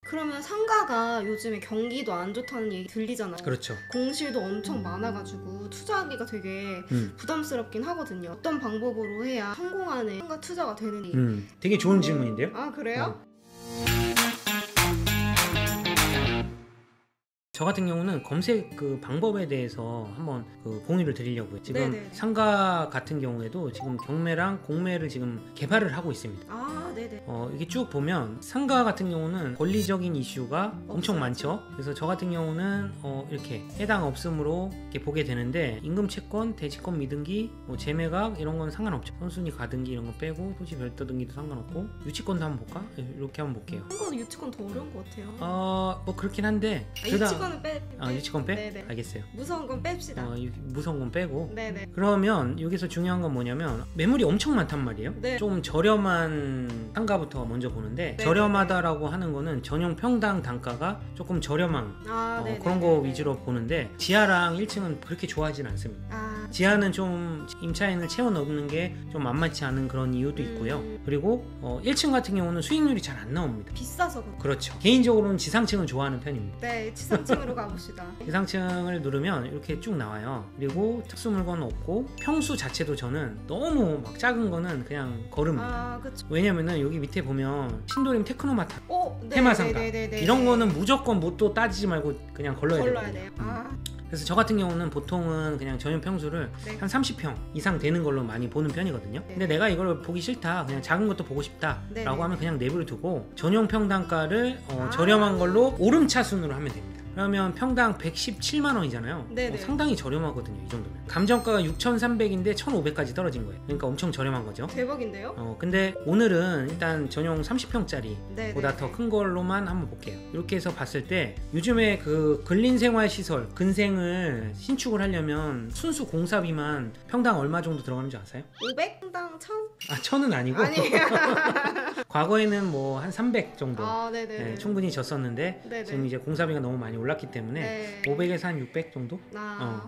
그러면 상가가 요즘에 경기도 안 좋다는 얘기 들리잖아요. 그렇죠. 공실도 엄청 많아가지고 투자하기가 되게 부담스럽긴 하거든요. 어떤 방법으로 해야 성공하는 상가 투자가 되는지. 되게 좋은 질문인데요. 아, 그래요? 저 같은 경우는 검색 그 방법에 대해서 한번 그 공유를 드리려고요. 지금 네네네. 상가 같은 경우에도 지금 경매랑 공매를 지금 개발을 하고 있습니다. 아, 네네. 이게 쭉 보면 상가 같은 경우는 권리적인 이슈가 엄청 많죠. 그래서 저 같은 경우는 이렇게 해당 없음으로 이렇게 보게 되는데, 임금 채권, 대지권 미등기, 뭐 재매각 이런 건 상관없죠. 선순위 가등기 이런 거 빼고 토지 별도 등기도 상관없고, 유치권도 한번 볼까? 이렇게 한번 볼게요. 상가는 유치권 더 어려운 것 같아요. 뭐 그렇긴 한데 유치권은 유치권 빼? 네네. 알겠어요. 무서운 건 뺍시다. 무서운 건 빼고. 네네. 그러면 여기서 중요한 건 뭐냐면 매물이 엄청 많단 말이에요. 네. 좀 저렴한 상가부터 먼저 보는데, 네. 저렴하다라고 하는 거는 전용 평당 단가가 조금 저렴한 그런 거 위주로 보는데, 지하랑 1층은 그렇게 좋아하진 않습니다. 지하는 좀 임차인을 채워 넣는 게 좀 만만치 않은 그런 이유도 있고요. 그리고 1층 같은 경우는 수익률이 잘 안 나옵니다. 비싸서 그렇죠. 개인적으로는 지상층을 좋아하는 편입니다. 네, 지상층으로 가봅시다. 지상층을 누르면 이렇게 쭉 나와요. 그리고 특수 물건 없고, 평수 자체도 저는 너무 막 작은 거는 그냥 거릅니다. 그쵸. 왜냐면은 여기 밑에 보면 신도림 테크노마트, 네, 테마상가 네네네네. 이런 거는 무조건 뭣도 따지지 말고 그냥 걸러야 걸러야 돼요. 돼요. 그래서 저 같은 경우는 보통은 그냥 전용 평수를 네. 한 30평 이상 되는 걸로 많이 보는 편이거든요. 근데 내가 이걸 보기 싫다, 그냥 작은 것도 보고 싶다 네네. 라고 하면 그냥 내부를 두고 전용 평당가를 저렴한 걸로 오름차순으로 하면 됩니다. 그러면 평당 117만 원이잖아요. 네네. 상당히 저렴하거든요. 이 정도면. 감정가가 6,300인데 1,500까지 떨어진 거예요. 그러니까 엄청 저렴한 거죠. 대박인데요? 근데 오늘은 일단 전용 30평짜리 네네. 보다 더 큰 걸로만 한번 볼게요. 이렇게 해서 봤을 때 요즘에 그 근린생활시설, 근생을 신축을 하려면 순수 공사비만 평당 얼마 정도 들어가는 줄 아세요? 500? 평당 1000? 1000은 아니고 과거에는 뭐 한 300 정도 네네. 충분히 졌었는데, 네네. 지금 이제 공사비가 너무 많이 올랐기 때문에 500에서 한 600 정도?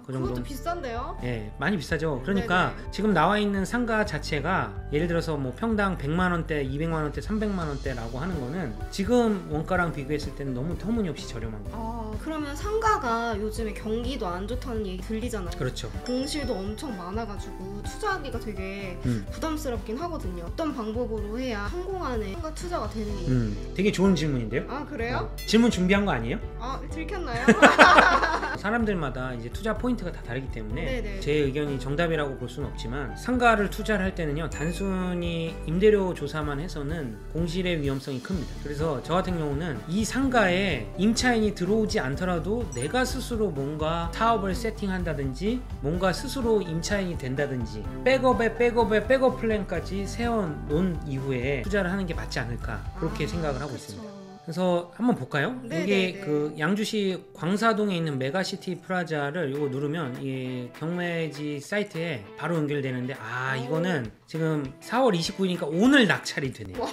그 정도. 그것도 비싼데요? 많이 비싸죠. 그러니까 네네. 지금 나와 있는 상가 자체가 예를 들어서 뭐 평당 100만 원대, 200만 원대, 300만 원대라고 하는 거는 지금 원가랑 비교했을 때는 너무 터무니없이 저렴한 거예요. 그러면 상가가 요즘에 경기도 안 좋다는 얘기 들리잖아요. 그렇죠. 공실도 엄청 많아가지고 투자하기가 되게 부담스럽긴 하거든요. 어떤 방법으로 해야 성공하는 상가 투자가 되는지. 되게 좋은 질문인데요. 그래요? 질문 준비한 거 아니에요? 들켰나요? 사람들마다 이제 투자 포인트가 다 다르기 때문에 네네. 제 의견이 정답이라고 볼 수는 없지만, 상가를 투자를 할 때는요, 단순히 임대료 조사만 해서는 공실의 위험성이 큽니다. 그래서 저 같은 경우는 이 상가에 임차인이 들어오지 않더라도 내가 스스로 뭔가 사업을 세팅한다든지, 뭔가 스스로 임차인이 된다든지, 백업에 백업 플랜까지 세워놓은 이후에 투자를 하는 게 맞지 않을까, 그렇게 생각을 하고 있습니다. 그래서 한번 볼까요? 이게 그 양주시 광사동에 있는 메가시티 프라자를 이거 누르면 이 경매지 사이트에 바로 연결되는데, 이거는 지금 4월 29일이니까 오늘 낙찰이 되네요.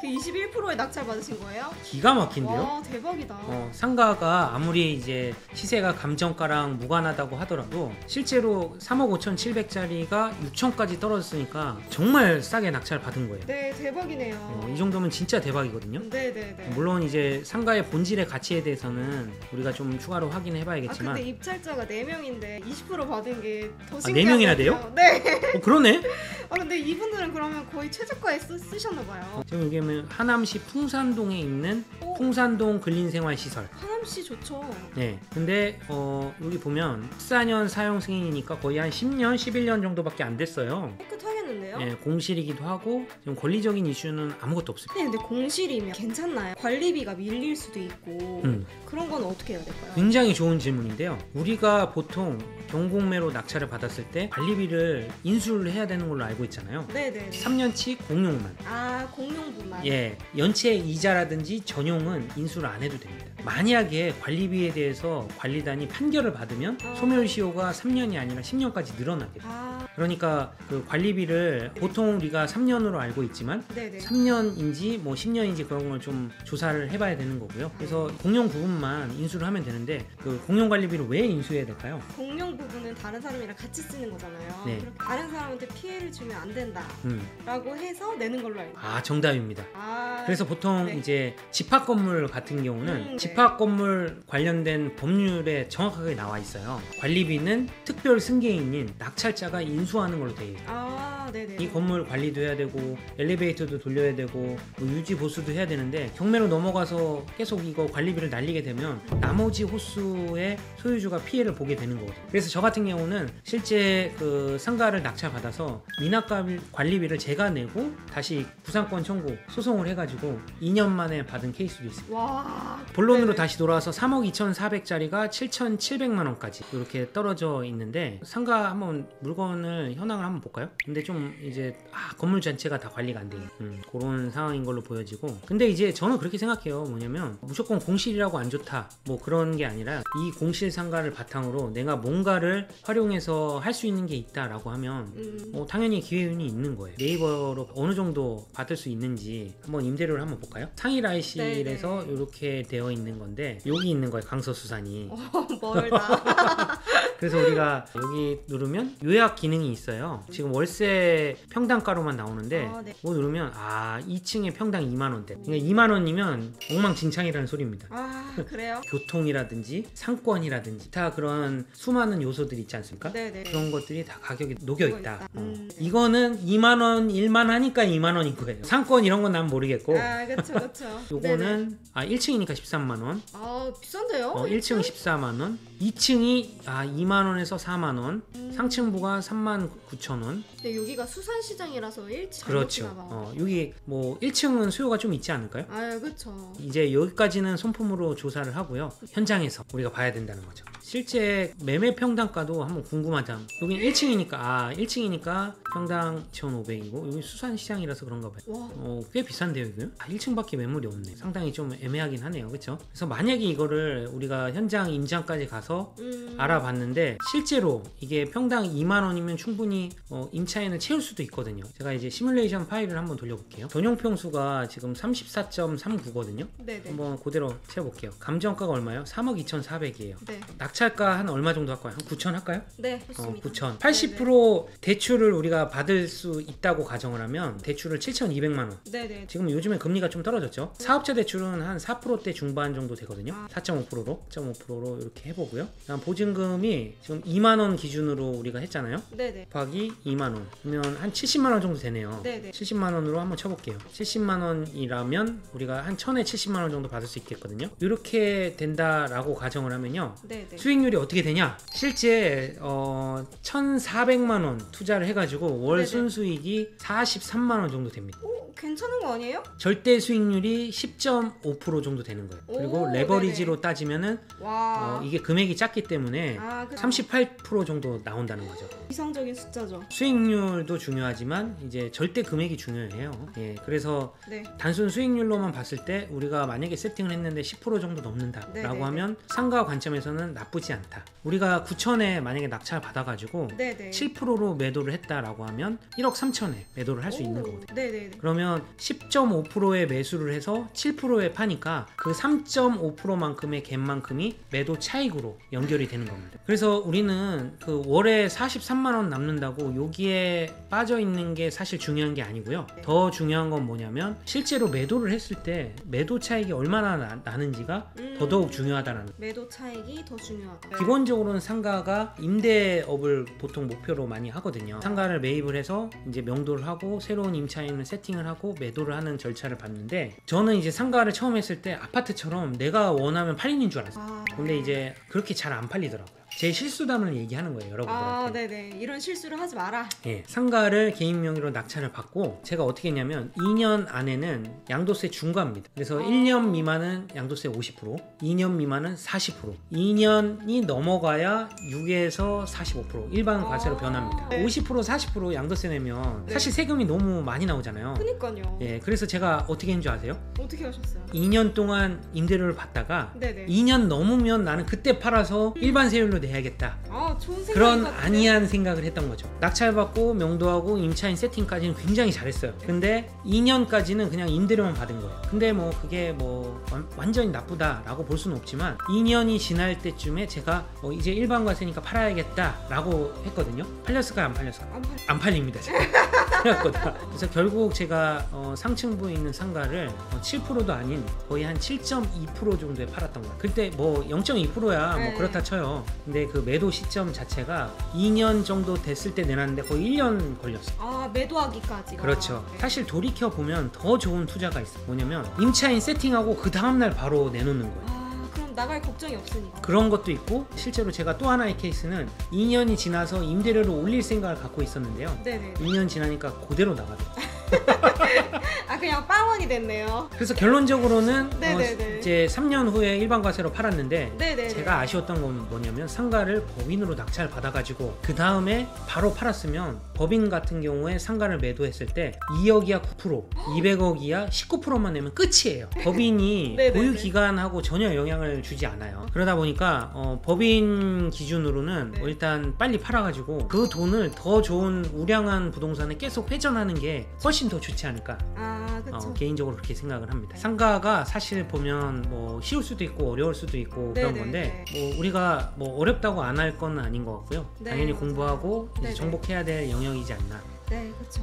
21%의 낙찰 받으신 거예요? 기가 막힌데요? 와, 대박이다. 상가가 아무리 이제 시세가 감정가랑 무관하다고 하더라도 실제로 3억 5,700짜리가 6천까지 떨어졌으니까 정말 싸게 낙찰 받은 거예요. 네, 대박이네요. 이 정도면 진짜 대박이거든요. 네네네. 물론 이제 상가의 본질의 가치에 대해서는 우리가 좀 추가로 확인해 봐야겠지만. 근데 입찰자가 4명인데 20% 받은 게 더 4명이나 돼요? 네. 그러네? 근데 이분들은 그러면 거의 최저가에 쓰셨나봐요. 지금 여기 보면 하남시 풍산동에 있는 풍산동 근린생활시설. 하남시 좋죠. 네. 근데 여기 보면 14년 사용 승인이니까 거의 한 10년, 11년 정도밖에 안 됐어요. 깨끗하겠는데요? 네, 공실이기도 하고 지금 권리적인 이슈는 아무것도 없습니다. 근데 공실이면 괜찮나요? 관리비가 밀릴 수도 있고 그런 건 어떻게 해야 될까요? 굉장히 좋은 질문인데요. 우리가 보통 경공매로 낙찰을 받았을 때 관리비를 인수를 해야 되는 걸로 알고 있잖아요. 네네. 3년치 공용만. 공용분만. 연체 이자라든지 전용은 인수를 안 해도 됩니다. 만약에 관리비에 대해서 관리단이 판결을 받으면 소멸시효가 3년이 아니라 10년까지 늘어나게 돼요. 그러니까 그 관리비를 보통 우리가 3년으로 알고 있지만 네네. 3년인지 뭐 10년인지 그런 걸 좀 조사를 해봐야 되는 거고요. 그래서 공용 부분만 인수를 하면 되는데 그 공용 관리비를 왜 인수해야 될까요? 공용 부분은 다른 사람이랑 같이 쓰는 거잖아요. 네. 그렇게 다른 사람한테 피해를 주면 안 된다라고 해서 내는 걸로 알고. 아, 정답입니다. 아, 그래서 보통 네. 이제 집합 건물 같은 경우는 네. 집합 건물 관련된 법률에 정확하게 나와 있어요. 관리비는 특별 승계인인 낙찰자가 인수하는 걸로 되어 있어요. 아, 네네. 이 건물 관리도 해야 되고 엘리베이터도 돌려야 되고 뭐 유지 보수도 해야 되는데 경매로 넘어가서 계속 이거 관리비를 날리게 되면 나머지 호수의 소유주가 피해를 보게 되는 거거든요. 그래서 저 같은 경우는 실제 그 상가를 낙찰받아서 미납 관리비를 제가 내고 다시 구상권 청구 소송을 해가지고 2년 만에 받은 케이스도 있어요. 와. 본론으로 네네. 다시 돌아와서 3억 2,400짜리가 7,700만 원까지 이렇게 떨어져 있는데 상가 한번 물건을 현황을 한번 볼까요? 근데 좀 이제 건물 전체가 다 관리가 안 돼요. 그런 상황인 걸로 보여지고 근데 이제 저는 그렇게 생각해요. 뭐냐면 무조건 공실이라고 안 좋다 뭐 그런 게 아니라 이 공실 상가를 바탕으로 내가 뭔가를 활용해서 할 수 있는 게 있다라고 하면 당연히 기회운이 있는 거예요. 네이버로 어느 정도 받을 수 있는지 한번 임대료를 한번 볼까요? 상일IC에서 이렇게 되어 있는 건데 여기 있는 거예요. 강서수산이. 멀다. 그래서 우리가 여기 누르면 요약 기능이 있어요. 지금 월세 평당가로만 나오는데 네. 뭐 누르면 2층에 평당 2만 원대. 그러니까 2만 원이면 엉망진창이라는 소리입니다. 아, 그래요? 교통이라든지 상권이라든지 다 그런 수많은 요소들이 있지 않습니까? 네네. 그런 것들이 다 가격이 녹여 있다. 네. 이거는 2만 원, 1만 하니까 2만 원인 거예요. 상권 이런 건 난 모르겠고. 아, 그쵸. 요거는 1층이니까 13만 원. 아, 비싼데요? 1층 14만 원. 2층이 2만 원에서 4만 원. 상층부가 3만 9천 원. 근데 여기가 수산시장이라서 일찍 그렇죠. 여기 뭐 1층은 수요가 좀 있지 않을까요? 아, 그쵸. 이제 여기까지는 손품으로 조사를 하고요. 현장에서 우리가 봐야 된다는 거죠. 실제 매매 평당가도 한번 궁금하다. 여긴 1층이니까 평당 2,500이고 여기 수산시장이라서 그런가 봐요. 와. 꽤 비싼데요, 이거? 1층밖에 매물이 없네. 상당히 좀 애매하긴 하네요, 그렇죠? 그래서 만약에 이거를 우리가 현장 임장까지 가서 알아봤는데 실제로 이게 평당 2만 원이면 충분히 임차인을 채울 수도 있거든요. 제가 이제 시뮬레이션 파일을 한번 돌려볼게요. 전용 평수가 지금 34.39거든요. 네네. 한번 그대로 채워볼게요. 감정가가 얼마예요? 3억 2,400이에요. 네. 낙찰가 한 얼마 정도 할까요? 한 9천 할까요? 네, 좋습니다. 9천. 80% 대출을 우리가 받을 수 있다고 가정을 하면 대출을 7,200만 원. 네네. 지금 요즘에 금리가 좀 떨어졌죠. 사업자 대출은 한 4%대 중반 정도 되거든요. 4.5%로 이렇게 해보고요. 그다음 보증금이 지금 2만 원 기준으로 우리가 했잖아요. 네네. 곱하기 2만 원. 그러면 한 70만 원 정도 되네요. 네네. 70만 원으로 한번 쳐볼게요. 70만 원이라면 우리가 한 1,000에 70만 원 정도 받을 수 있겠거든요. 이렇게 된다라고 가정을 하면요. 네네. 수익률이 어떻게 되냐? 실제 1,400만 원 투자를 해가지고 월 네네. 순수익이 43만 원 정도 됩니다. 오, 괜찮은 거 아니에요? 절대 수익률이 10.5% 정도 되는 거예요. 그리고 오, 레버리지로 네네. 따지면은 와. 이게 금액이 작기 때문에 아, 그쵸. 38% 정도 나온다는 거죠. 이상적인 숫자죠. 수익률도 중요하지만 이제 절대 금액이 중요해요. 예, 그래서 네. 단순 수익률로만 봤을 때 우리가 만약에 세팅을 했는데 10% 정도 넘는다라고 네네네. 하면 상가 관점에서는 나쁘지 않다. 우리가 9천에 만약에 낙찰 받아가지고 네네. 7%로 매도를 했다라고 하면 1억 3천에 매도를 할 수 있는 거거든요. 네네네. 그러면 10.5%의 매수를 해서 7%에 파니까 그 3.5%만큼의 갭만큼이 매도 차익으로 연결이 되는 겁니다. 그래서 우리는 그 월에 43만 원 남는다고 여기에 빠져 있는 게 사실 중요한 게 아니고요. 더 중요한 건 뭐냐면 실제로 매도를 했을 때 매도 차익이 얼마나 나는지가 더더욱 중요하다는 거예요. 매도 차익이 더 중요하다. 기본적으로는 상가가 임대업을 보통 목표로 많이 하거든요. 상가를 매입을 해서 이제 명도를 하고 새로운 임차인을 세팅을 하고 매도를 하는 절차를 봤는데 저는 이제 상가를 처음 했을 때 아파트처럼 내가 원하면 팔리는 줄 알았어요. 근데 이제 그렇게 잘 안 팔리더라고요. 제 실수담을 얘기하는 거예요, 여러분들한테. 네네. 이런 실수를 하지 마라. 예, 상가를 개인 명의로 낙찰을 받고 제가 어떻게 했냐면 2년 안에는 양도세 중과입니다. 그래서 1년 미만은 양도세 50%, 2년 미만은 40%, 2년이 넘어가야 6에서 45% 일반 과세로 변합니다. 네. 50%, 40% 양도세 내면 네. 사실 세금이 너무 많이 나오잖아요. 그니까요. 예, 그래서 제가 어떻게 했는 줄 아세요? 어떻게 하셨어요? 2년 동안 임대료를 받다가 네네. 2년 넘으면 나는 그때 팔아서 일반 세율로 내야겠다. 좋은 생각. 그런 안이한 생각을 했던 거죠. 낙찰받고 명도하고 임차인 세팅까지는 굉장히 잘했어요. 근데 2년까지는 그냥 임대료만 받은 거예요. 근데 뭐 그게 뭐 완전히 나쁘다라고 볼 수는 없지만 2년이 지날 때쯤에 제가 이제 일반 과세니까 팔아야겠다라고 했거든요. 팔렸을까요? 안 팔렸을까요? 안 팔립니다. 생각보다. 그래서 결국 제가 상층부에 있는 상가를 7%도 아닌 거의 한 7.2% 정도에 팔았던 거예요. 그때 뭐 0.2%야 뭐 그렇다 쳐요. 근데 그 매도 시점 자체가 2년 정도 됐을 때 내놨는데 거의 1년 걸렸어요. 매도하기까지. 그렇죠. 사실 돌이켜 보면 더 좋은 투자가 있어요. 뭐냐면 임차인 세팅하고 그 다음날 바로 내놓는 거예요. 그럼 나갈 걱정이 없으니까. 그런 것도 있고, 실제로 제가 또 하나의 케이스는 2년이 지나서 임대료를 올릴 생각을 갖고 있었는데요. 네네. 2년 지나니까 그대로 나가더라고요. 그냥 빵원이 됐네요. 그래서 결론적으로는 네네네. 이제 3년 후에 일반 과세로 팔았는데, 네네네. 제가 아쉬웠던 건 뭐냐면 상가를 법인으로 낙찰 받아가지고 그 다음에 바로 팔았으면 법인 같은 경우에 상가를 매도했을 때 2억이야 9%, 200억이야 19%만 내면 끝이에요. 법인이 보유 기간하고 전혀 영향을 주지 않아요. 그러다 보니까 법인 기준으로는 일단 빨리 팔아가지고 그 돈을 더 좋은 우량한 부동산에 계속 회전하는 게 훨씬 더 좋지 않을까. 그쵸. 개인적으로 그렇게 생각을 합니다. 상가가 사실 보면 뭐 쉬울 수도 있고 어려울 수도 있고 그런 건데, 뭐 우리가 뭐 어렵다고 안 할 건 아닌 것 같고요. 당연히 공부하고 이제 정복해야 될 영역이지 않나. 네, 그렇죠.